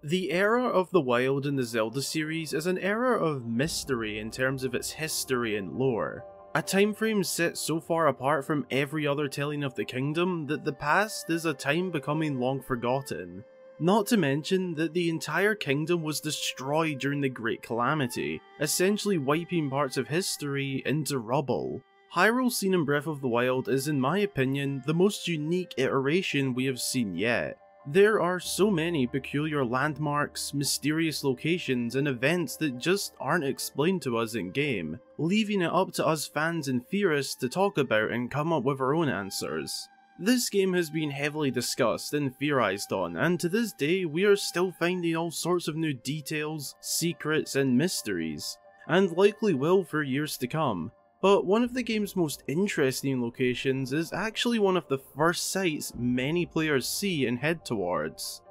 The era of the Wild in the Zelda series is an era of mystery in terms of its history and lore. A time frame set so far apart from every other telling of the kingdom that the past is a time becoming long forgotten. Not to mention that the entire kingdom was destroyed during the Great Calamity, essentially wiping parts of history into rubble. Hyrule seen in Breath of the Wild is, in my opinion, the most unique iteration we have seen yet. There are so many peculiar landmarks, mysterious locations, and events that just aren't explained to us in-game, leaving it up to us fans and theorists to talk about and come up with our own answers. This game has been heavily discussed and theorized on, and to this day we are still finding all sorts of new details, secrets, and mysteries, and likely will for years to come. But one of the game's most interesting locations is actually one of the first sites many players see and head towards: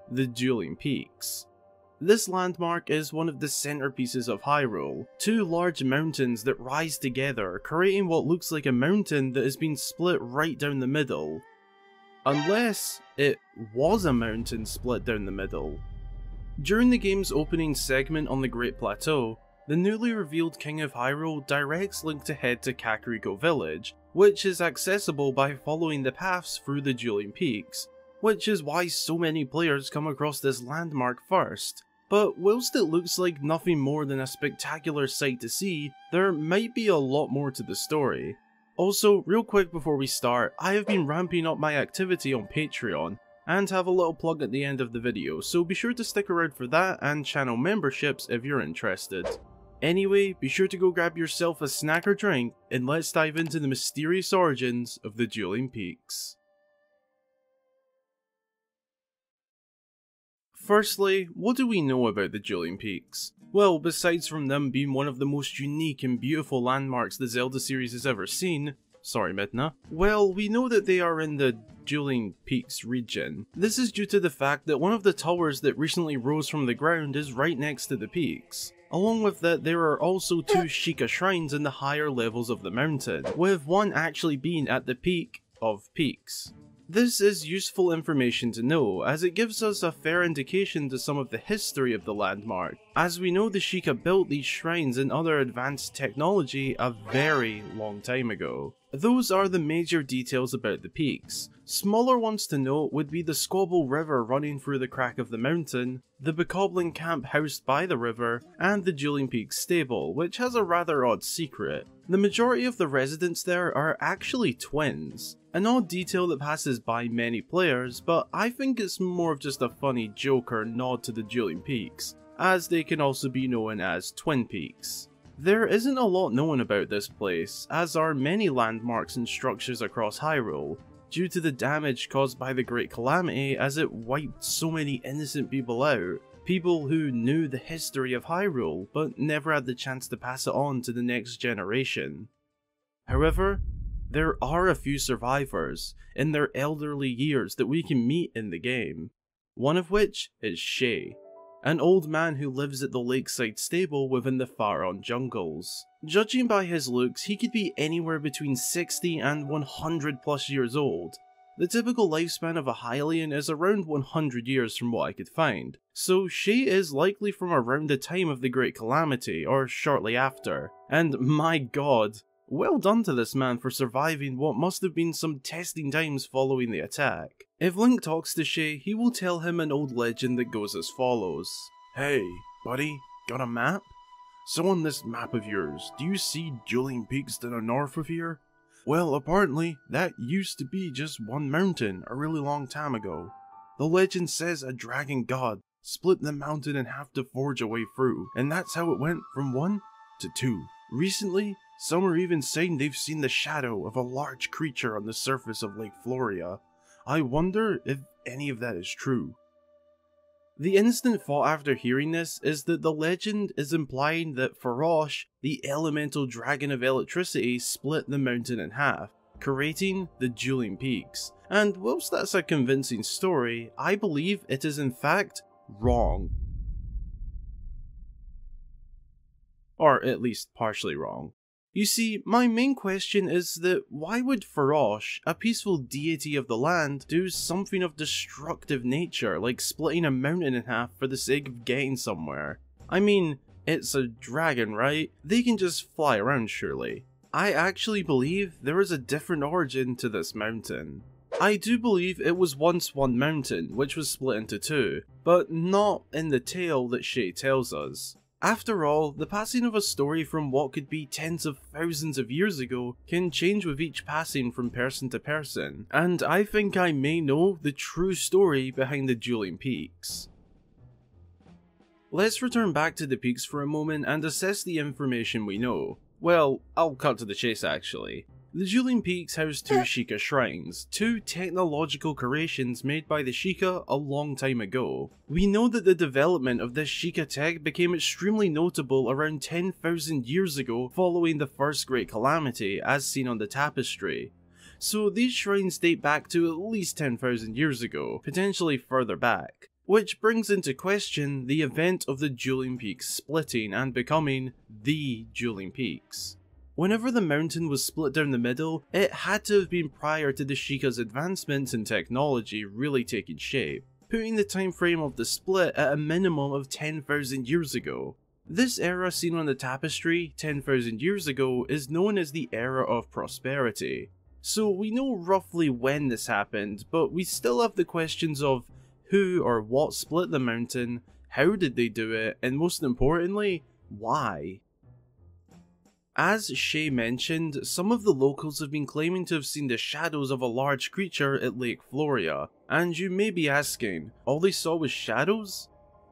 the Dueling Peaks. This landmark is one of the centerpieces of Hyrule, two large mountains that rise together, creating what looks like a mountain that has been split right down the middle. Unless it was a mountain split down the middle. During the game's opening segment on the Great Plateau, the newly revealed King of Hyrule directs Link to head to Kakariko Village, which is accessible by following the paths through the Dueling Peaks, which is why so many players come across this landmark first. But whilst it looks like nothing more than a spectacular sight to see, there might be a lot more to the story. Also, real quick before we start, I have been ramping up my activity on Patreon, and have a little plug at the end of the video, so be sure to stick around for that and channel memberships if you're interested. Anyway, be sure to go grab yourself a snack or drink, and let's dive into the mysterious origins of the Dueling Peaks. Firstly, what do we know about the Dueling Peaks? Well, besides from them being one of the most unique and beautiful landmarks the Zelda series has ever seen, sorry Midna, well, we know that they are in the Dueling Peaks region. This is due to the fact that one of the towers that recently rose from the ground is right next to the peaks. Along with that, there are also two Sheikah shrines in the higher levels of the mountain, with one actually being at the peak of peaks. This is useful information to know, as it gives us a fair indication to some of the history of the landmark, as we know the Sheikah built these shrines and other advanced technology a very long time ago. Those are the major details about the peaks. Smaller ones to note would be the Scoble River running through the crack of the mountain, the Bokoblin camp housed by the river, and the Dueling Peaks stable, which has a rather odd secret. The majority of the residents there are actually twins, an odd detail that passes by many players, but I think it's more of just a funny joke or nod to the Dueling Peaks, as they can also be known as Twin Peaks. There isn't a lot known about this place, as are many landmarks and structures across Hyrule, due to the damage caused by the Great Calamity as it wiped so many innocent people out, people who knew the history of Hyrule but never had the chance to pass it on to the next generation. However, there are a few survivors in their elderly years that we can meet in the game, one of which is Shay, an old man who lives at the lakeside stable within the Faron jungles. Judging by his looks, he could be anywhere between 60 and 100 plus years old. The typical lifespan of a Hylian is around 100 years from what I could find, so Shay is likely from around the time of the Great Calamity, or shortly after, and my god, well done to this man for surviving what must have been some testing times following the attack. If Link talks to Shay, he will tell him an old legend that goes as follows. Hey, buddy, got a map? So on this map of yours, do you see Dueling Peaks to the north of here? Well, apparently, that used to be just one mountain a really long time ago. The legend says a dragon god split the mountain in half to forge a way through, and that's how it went from 1 to 2. Recently, some are even saying they've seen the shadow of a large creature on the surface of Lake Floria. I wonder if any of that is true. The instant thought after hearing this is that the legend is implying that Farosh, the elemental dragon of electricity, split the mountain in half, creating the Dueling Peaks. And whilst that's a convincing story, I believe it is in fact wrong. Or at least partially wrong. You see, my main question is that why would Farosh, a peaceful deity of the land, do something of destructive nature like splitting a mountain in half for the sake of getting somewhere? I mean, it's a dragon, right? They can just fly around surely. I actually believe there is a different origin to this mountain. I do believe it was once one mountain, which was split into two, but not in the tale that Shay tells us. After all, the passing of a story from what could be tens of thousands of years ago can change with each passing from person to person, and I think I may know the true story behind the Dueling Peaks. Let's return back to the peaks for a moment and assess the information we know. Well, I'll cut to the chase actually. The Dueling Peaks house two Sheikah shrines, two technological creations made by the Sheikah a long time ago. We know that the development of this Sheikah tech became extremely notable around 10,000 years ago following the first Great Calamity, as seen on the tapestry. So these shrines date back to at least 10,000 years ago, potentially further back. Which brings into question the event of the Dueling Peaks splitting and becoming the Dueling Peaks. Whenever the mountain was split down the middle, it had to have been prior to the Sheikah's advancements in technology really taking shape, putting the time frame of the split at a minimum of 10,000 years ago. This era seen on the tapestry 10,000 years ago is known as the Era of Prosperity. So we know roughly when this happened, but we still have the questions of who or what split the mountain, how did they do it, and most importantly, why? As Shay mentioned, some of the locals have been claiming to have seen the shadows of a large creature at Lake Floria, and you may be asking, all they saw was shadows?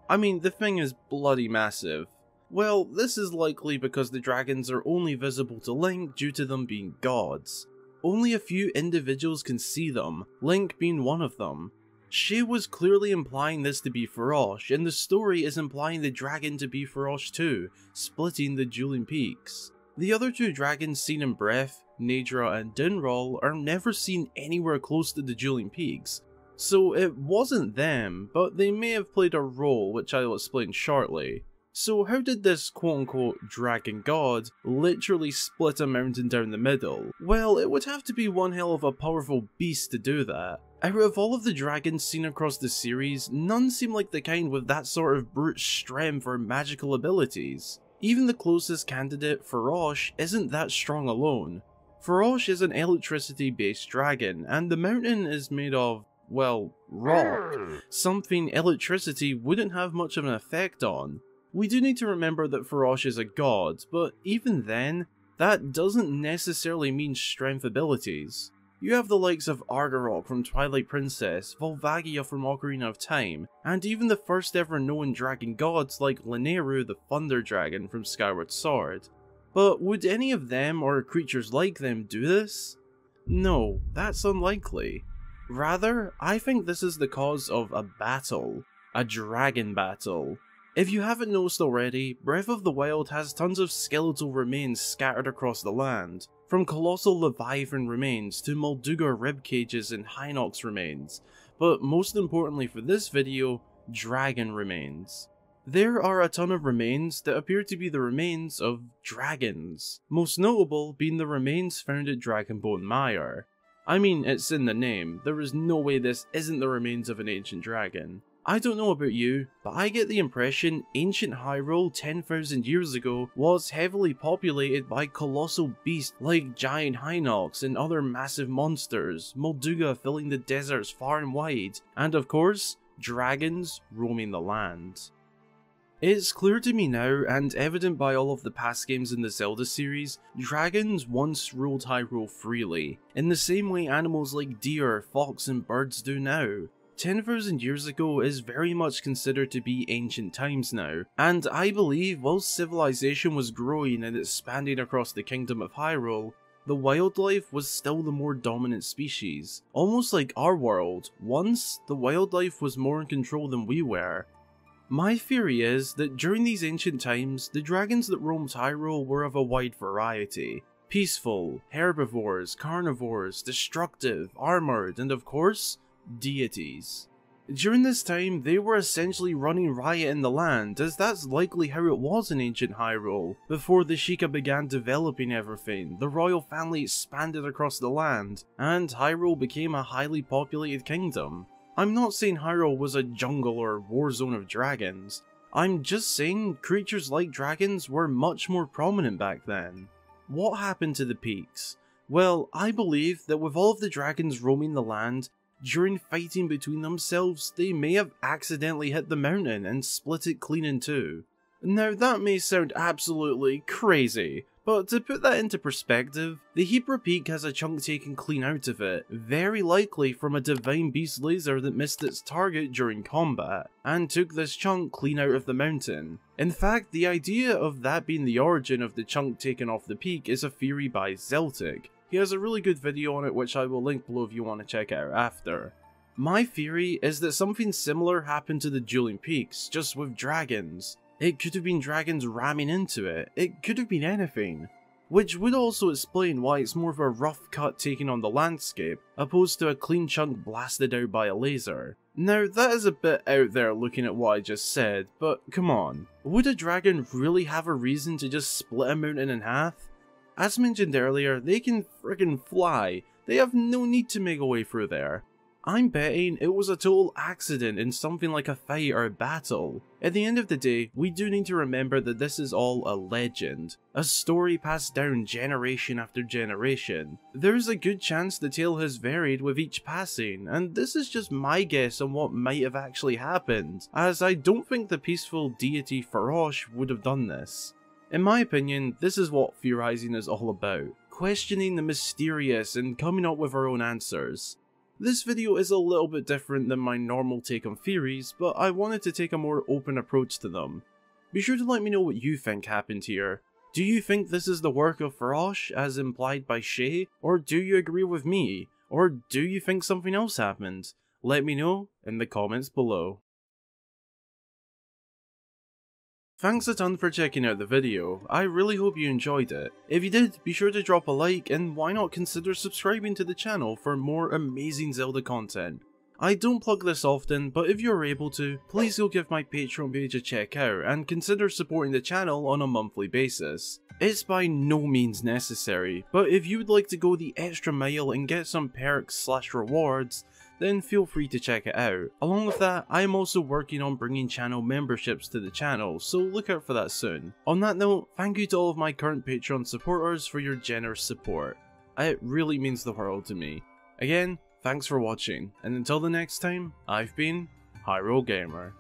I mean, the thing is bloody massive. Well, this is likely because the dragons are only visible to Link due to them being gods. Only a few individuals can see them, Link being one of them. Shay was clearly implying this to be Farosh, and the story is implying the dragon to be Farosh too, splitting the Dueling Peaks. The other two dragons seen in Breath, Nadra and Dinral are never seen anywhere close to the Dueling Peaks, so it wasn't them, but they may have played a role which I'll explain shortly. So how did this quote-unquote dragon god literally split a mountain down the middle? Well, it would have to be one hell of a powerful beast to do that. Out of all of the dragons seen across the series, none seem like the kind with that sort of brute strength or magical abilities. Even the closest candidate, Farosh, isn't that strong alone. Farosh is an electricity-based dragon, and the mountain is made of, well, rock, something electricity wouldn't have much of an effect on. We do need to remember that Farosh is a god, but even then, that doesn't necessarily mean strength abilities. You have the likes of Argarok from Twilight Princess, Volvagia from Ocarina of Time, and even the first ever known dragon gods like Lineru the Thunder Dragon from Skyward Sword. But would any of them or creatures like them do this? No, that's unlikely. Rather, I think this is the cause of a battle. A dragon battle. If you haven't noticed already, Breath of the Wild has tons of skeletal remains scattered across the land, from colossal leviathan remains to Molduga ribcages and Hinox remains, but most importantly for this video, dragon remains. There are a ton of remains that appear to be the remains of dragons, most notable being the remains found at Dragonbone Mire. I mean, it's in the name, there is no way this isn't the remains of an ancient dragon. I don't know about you, but I get the impression ancient Hyrule 10,000 years ago was heavily populated by colossal beasts like giant Hinox and other massive monsters, Molduga filling the deserts far and wide, and of course, dragons roaming the land. It's clear to me now, and evident by all of the past games in the Zelda series, dragons once ruled Hyrule freely, in the same way animals like deer, fox and birds do now. 10,000 years ago is very much considered to be ancient times now, and I believe whilst civilization was growing and expanding across the kingdom of Hyrule, the wildlife was still the more dominant species. Almost like our world, once the wildlife was more in control than we were. My theory is that during these ancient times, the dragons that roamed Hyrule were of a wide variety. Peaceful, herbivores, carnivores, destructive, armoured, and of course, deities. During this time, they were essentially running riot in the land, as that's likely how it was in ancient Hyrule. Before the Sheikah began developing everything, the royal family expanded across the land, and Hyrule became a highly populated kingdom. I'm not saying Hyrule was a jungle or war zone of dragons. I'm just saying creatures like dragons were much more prominent back then. What happened to the peaks? Well, I believe that with all of the dragons roaming the land, during fighting between themselves, they may have accidentally hit the mountain and split it clean in two. Now that may sound absolutely crazy, but to put that into perspective, the Hyrule Peak has a chunk taken clean out of it, very likely from a Divine Beast laser that missed its target during combat, and took this chunk clean out of the mountain. In fact, the idea of that being the origin of the chunk taken off the peak is a theory by Zeltik. He has a really good video on it which I will link below if you want to check out after. My theory is that something similar happened to the Dueling Peaks, just with dragons. It could have been dragons ramming into it, it could have been anything. Which would also explain why it's more of a rough cut taken on the landscape, opposed to a clean chunk blasted out by a laser. Now that is a bit out there looking at what I just said, but come on. Would a dragon really have a reason to just split a mountain in half? As mentioned earlier, they can friggin' fly, they have no need to make a way through there. I'm betting it was a total accident in something like a fight or a battle. At the end of the day, we do need to remember that this is all a legend, a story passed down generation after generation. There's a good chance the tale has varied with each passing, and this is just my guess on what might have actually happened, as I don't think the peaceful deity Farosh would have done this. In my opinion, this is what theorizing is all about, questioning the mysterious and coming up with our own answers. This video is a little bit different than my normal take on theories, but I wanted to take a more open approach to them. Be sure to let me know what you think happened here. Do you think this is the work of Farosh, as implied by Shay, or do you agree with me, or do you think something else happened? Let me know in the comments below. Thanks a ton for checking out the video, I really hope you enjoyed it. If you did, be sure to drop a like, and why not consider subscribing to the channel for more amazing Zelda content. I don't plug this often, but if you're able to, please go give my Patreon page a check out and consider supporting the channel on a monthly basis. It's by no means necessary, but if you would like to go the extra mile and get some perks / rewards, then feel free to check it out. Along with that, I am also working on bringing channel memberships to the channel, so look out for that soon. On that note, thank you to all of my current Patreon supporters for your generous support. It really means the world to me. Again, thanks for watching, and until the next time, I've been Hyrule Gamer.